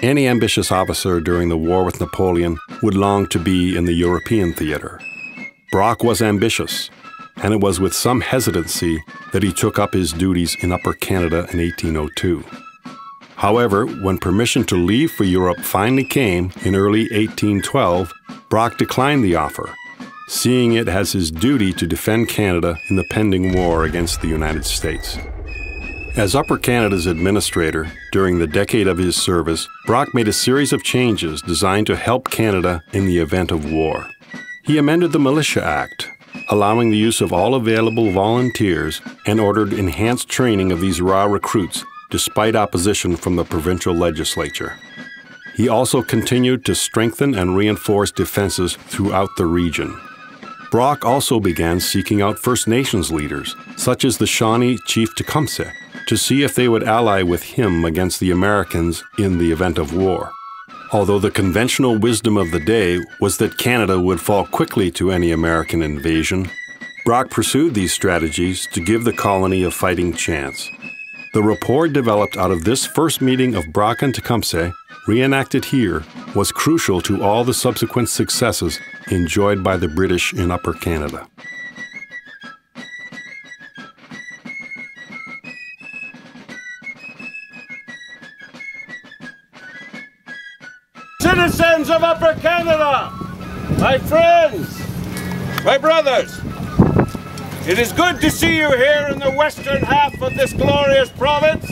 Any ambitious officer during the war with Napoleon would long to be in the European theater. Brock was ambitious, and it was with some hesitancy that he took up his duties in Upper Canada in 1802. However, when permission to leave for Europe finally came in early 1812, Brock declined the offer, seeing it as his duty to defend Canada in the pending war against the United States. As Upper Canada's administrator during the decade of his service, Brock made a series of changes designed to help Canada in the event of war. He amended the Militia Act, allowing the use of all available volunteers, and ordered enhanced training of these raw recruits despite opposition from the provincial legislature. He also continued to strengthen and reinforce defenses throughout the region. Brock also began seeking out First Nations leaders, such as the Shawnee Chief Tecumseh, to see if they would ally with him against the Americans in the event of war. Although the conventional wisdom of the day was that Canada would fall quickly to any American invasion, Brock pursued these strategies to give the colony a fighting chance. The rapport developed out of this first meeting of Brock and Tecumseh, reenacted here, was crucial to all the subsequent successes enjoyed by the British in Upper Canada. Citizens of Upper Canada, my friends, my brothers, it is good to see you here in the western half of this glorious province,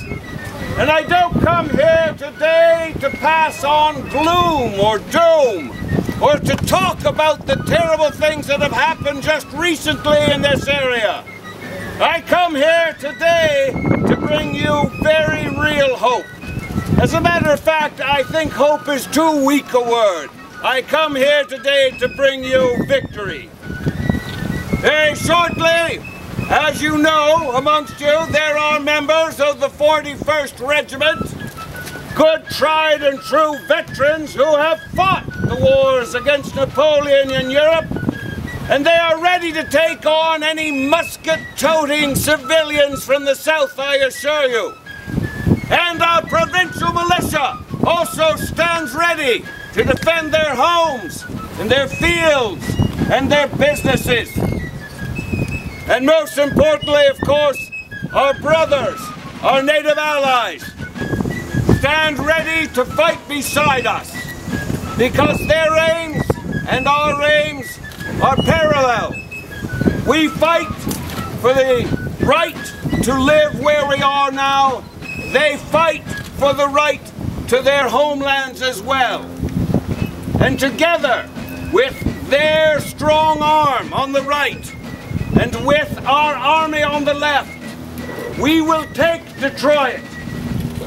and I don't come here today to pass on gloom or doom, or to talk about the terrible things that have happened just recently in this area. I come here today to bring you very real hope. As a matter of fact, I think hope is too weak a word. I come here today to bring you victory. Very shortly, as you know, amongst you, there are members of the 41st Regiment, good tried and true veterans who have fought the wars against Napoleon in Europe, and they are ready to take on any musket-toting civilians from the south, I assure you. And our provincial militia also stands ready to defend their homes and their fields and their businesses. And most importantly, of course, our brothers, our native allies, stand ready to fight beside us, because their aims and our aims are parallel. We fight for the right to live where we are now. They fight for the right to their homelands as well. And together, with their strong arm on the right, and with our army on the left, we will take Detroit,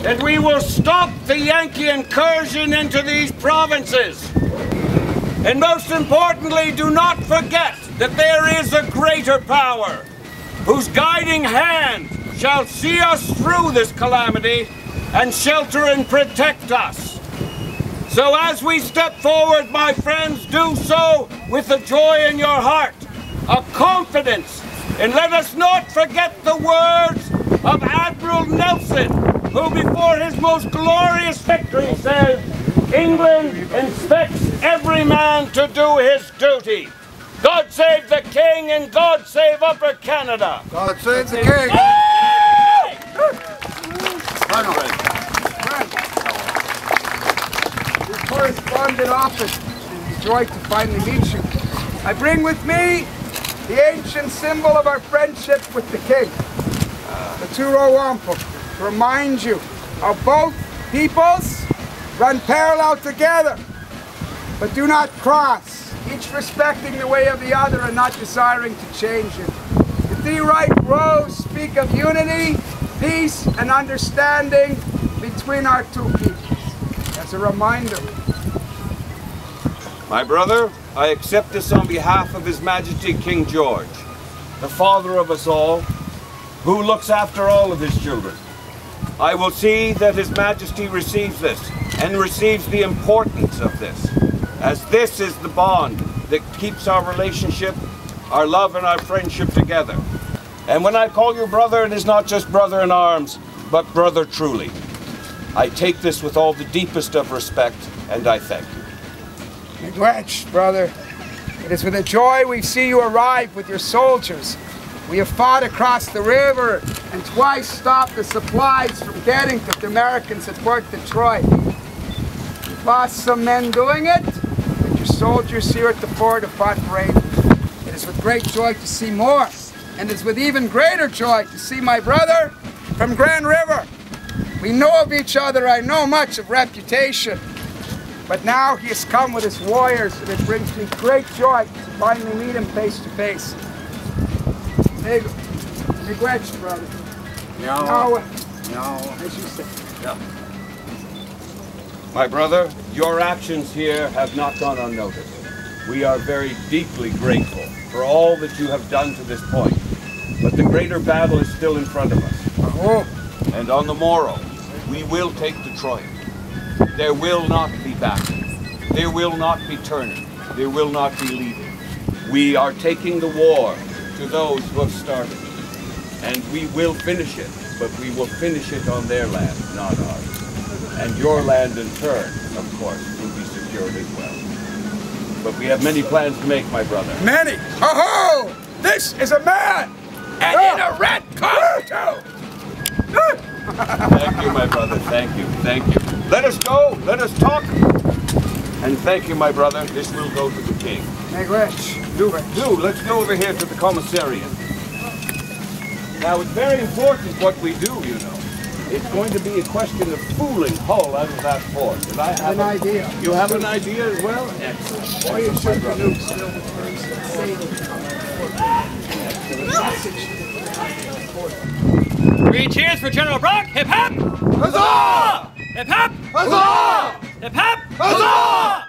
and we will stop the Yankee incursion into these provinces. And most importantly, do not forget that there is a greater power, whose guiding hand shall see us through this calamity and shelter and protect us. So as we step forward, my friends, do so with a joy in your heart, a confidence, and let us not forget the words of Admiral Nelson, who before his most glorious victory says, "England expects every man to do his duty." God save the King, and God save Upper Canada. God save the King. Your correspondent office is joy to finally meet you. I bring with me the ancient symbol of our friendship with the King, the two-row wampum, to remind you how both peoples run parallel together, but do not cross, each respecting the way of the other and not desiring to change it. The three right rows speak of unity, peace, and understanding between our two peoples. As a reminder. My brother, I accept this on behalf of His Majesty King George, the father of us all, who looks after all of his children. I will see that His Majesty receives this and receives the importance of this, as this is the bond that keeps our relationship, our love and our friendship together. And when I call you brother, it is not just brother in arms, but brother truly. I take this with all the deepest of respect, and I thank you. Miigwech, brother. It is with a joy we see you arrive with your soldiers. We have fought across the river and twice stopped the supplies from getting to the Americans at Fort Detroit. We've lost some men doing it, but your soldiers here at the fort have fought bravely. It is with great joy to see more, and it is with even greater joy to see my brother from Grand River. We know of each other, I know much of reputation, but now he has come with his warriors, and it brings me great joy to finally meet him face to face. Miigwech, brother. No, as you say. No. My brother, your actions here have not gone unnoticed. We are very deeply grateful for all that you have done to this point. But the greater battle is still in front of us. Oh. And on the morrow, we will take Detroit. There will not be backing. There will not be turning. There will not be leaving. We are taking the war to those who have started. And we will finish it, but we will finish it on their land, not ours. And your land in turn, of course, will be secured as well. But we have many plans to make, my brother. Many? Ho-ho! This is a man! And in a red coat, Thank you, my brother. Thank you. Thank you. Let us go. Let us talk. And thank you, my brother. This will go to the king. Miigwech. Let's go over here to the commissariat. Now, it's very important what we do, you know. It's going to be a question of fooling Hull out of that fort. And I have an idea. You have an idea as well? Excellent. Why you should My the nukes still the 3 cheers for General Brock! Hip hip! Huzzah! Hip hip! Huzzah! Hip hip! Huzzah!